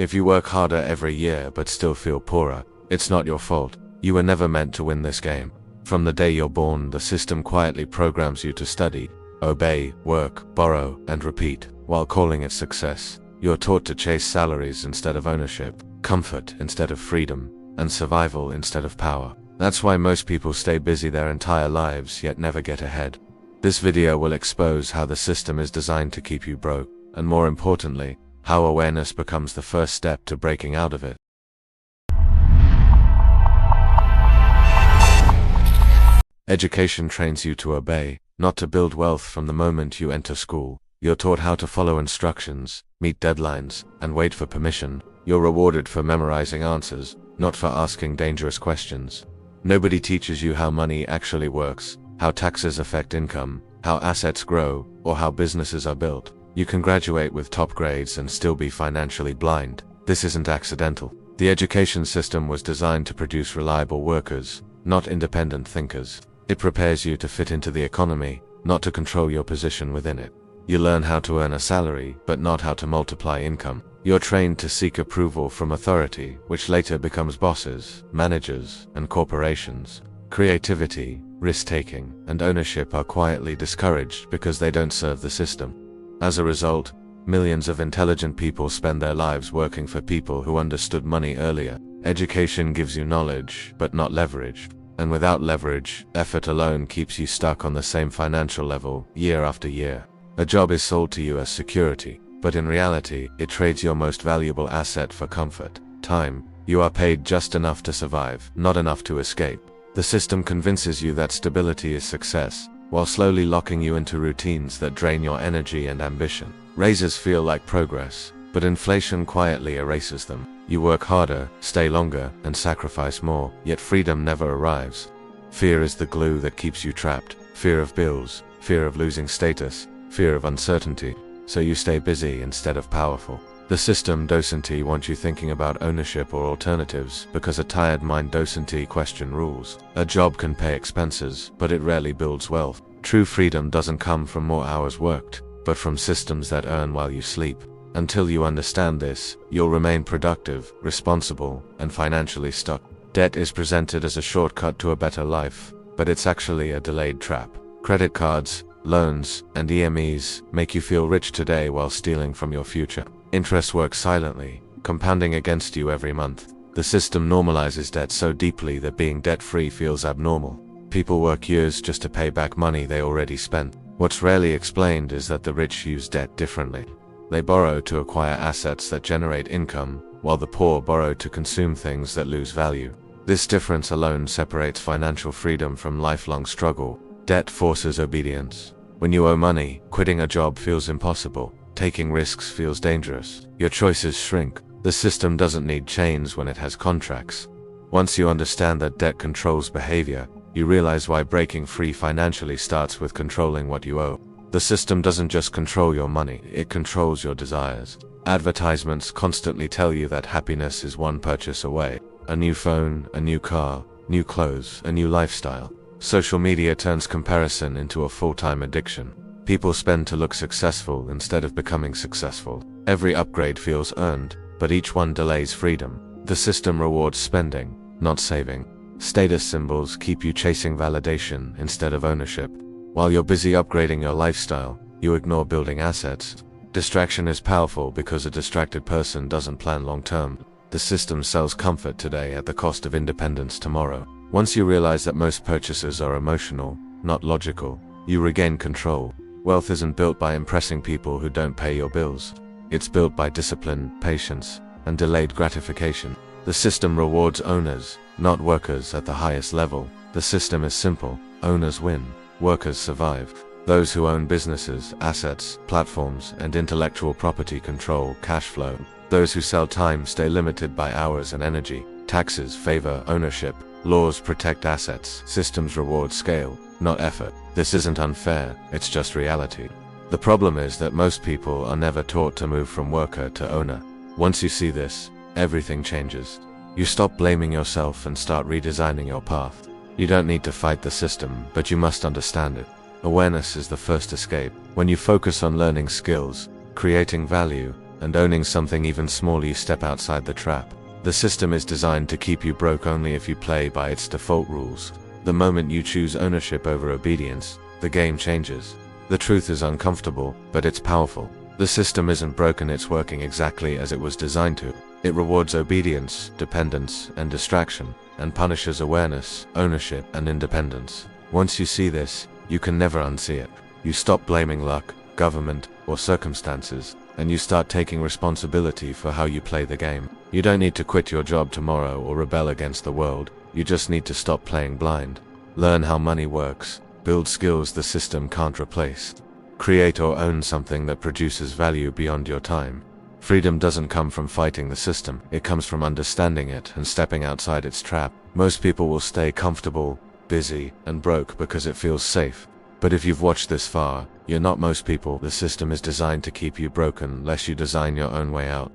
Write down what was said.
If you work harder every year but still feel poorer, it's not your fault. You were never meant to win this game. From the day you're born, the system quietly programs you to study, obey, work, borrow, and repeat. While calling it success, you're taught to chase salaries instead of ownership, comfort instead of freedom, and survival instead of power. That's why most people stay busy their entire lives yet never get ahead. This video will expose how the system is designed to keep you broke, and more importantly, how awareness becomes the first step to breaking out of it. Education trains you to obey, not to build wealth. From the moment you enter school, you're taught how to follow instructions, meet deadlines, and wait for permission. You're rewarded for memorizing answers, not for asking dangerous questions. Nobody teaches you how money actually works, how taxes affect income, how assets grow, or how businesses are built. You can graduate with top grades and still be financially blind. This isn't accidental. The education system was designed to produce reliable workers, not independent thinkers. It prepares you to fit into the economy, not to control your position within it. You learn how to earn a salary, but not how to multiply income. You're trained to seek approval from authority, which later becomes bosses, managers, and corporations. Creativity, risk-taking, and ownership are quietly discouraged because they don't serve the system. As a result, millions of intelligent people spend their lives working for people who understood money earlier. Education gives you knowledge, but not leverage. And without leverage, effort alone keeps you stuck on the same financial level, year after year. A job is sold to you as security, but in reality, it trades your most valuable asset for comfort, time. You are paid just enough to survive, not enough to escape. The system convinces you that stability is success, while slowly locking you into routines that drain your energy and ambition. Raises feel like progress, but inflation quietly erases them. You work harder, stay longer, and sacrifice more, yet freedom never arrives. Fear is the glue that keeps you trapped. Fear of bills, fear of losing status, fear of uncertainty. So you stay busy instead of powerful. The system doesn't want you thinking about ownership or alternatives, because a tired mind doesn't question rules. A job can pay expenses, but it rarely builds wealth. True freedom doesn't come from more hours worked, but from systems that earn while you sleep. Until you understand this, you'll remain productive, responsible, and financially stuck. Debt is presented as a shortcut to a better life, but it's actually a delayed trap. Credit cards, loans, and EMEs make you feel rich today while stealing from your future. Interest works silently, compounding against you every month. The system normalizes debt so deeply that being debt-free feels abnormal. People work years just to pay back money they already spent. What's rarely explained is that the rich use debt differently. They borrow to acquire assets that generate income, while the poor borrow to consume things that lose value. This difference alone separates financial freedom from lifelong struggle. Debt forces obedience. When you owe money, quitting a job feels impossible. Taking risks feels dangerous. Your choices shrink. The system doesn't need chains when it has contracts. Once you understand that debt controls behavior, you realize why breaking free financially starts with controlling what you owe. The system doesn't just control your money, it controls your desires. Advertisements constantly tell you that happiness is one purchase away. A new phone, a new car, new clothes, a new lifestyle. Social media turns comparison into a full-time addiction. People spend to look successful instead of becoming successful. Every upgrade feels earned, but each one delays freedom. The system rewards spending, not saving. Status symbols keep you chasing validation instead of ownership. While you're busy upgrading your lifestyle, you ignore building assets. Distraction is powerful because a distracted person doesn't plan long-term. The system sells comfort today at the cost of independence tomorrow. Once you realize that most purchases are emotional, not logical, you regain control. Wealth isn't built by impressing people who don't pay your bills. It's built by discipline, patience, and delayed gratification. The system rewards owners, not workers at the highest level. The system is simple. Owners win. Workers survive. Those who own businesses, assets, platforms, and intellectual property control cash flow. Those who sell time stay limited by hours and energy. Taxes favor ownership. Laws protect assets. Systems reward scale, not effort. This isn't unfair, it's just reality. The problem is that most people are never taught to move from worker to owner. Once you see this, everything changes. You stop blaming yourself and start redesigning your path. You don't need to fight the system, but you must understand it. Awareness is the first escape. When you focus on learning skills, creating value, and owning something even small, you step outside the trap. The system is designed to keep you broke only if you play by its default rules. The moment you choose ownership over obedience, the game changes. The truth is uncomfortable, but it's powerful. The system isn't broken, it's working exactly as it was designed to. It rewards obedience, dependence, and distraction, and punishes awareness, ownership, and independence. Once you see this, you can never unsee it. You stop blaming luck, government, or circumstances, and you start taking responsibility for how you play the game. You don't need to quit your job tomorrow or rebel against the world. You just need to stop playing blind. Learn how money works. Build skills the system can't replace. Create or own something that produces value beyond your time. Freedom doesn't come from fighting the system. It comes from understanding it and stepping outside its trap. Most people will stay comfortable, busy, and broke because it feels safe. But if you've watched this far, you're not most people. The system is designed to keep you broken unless you design your own way out.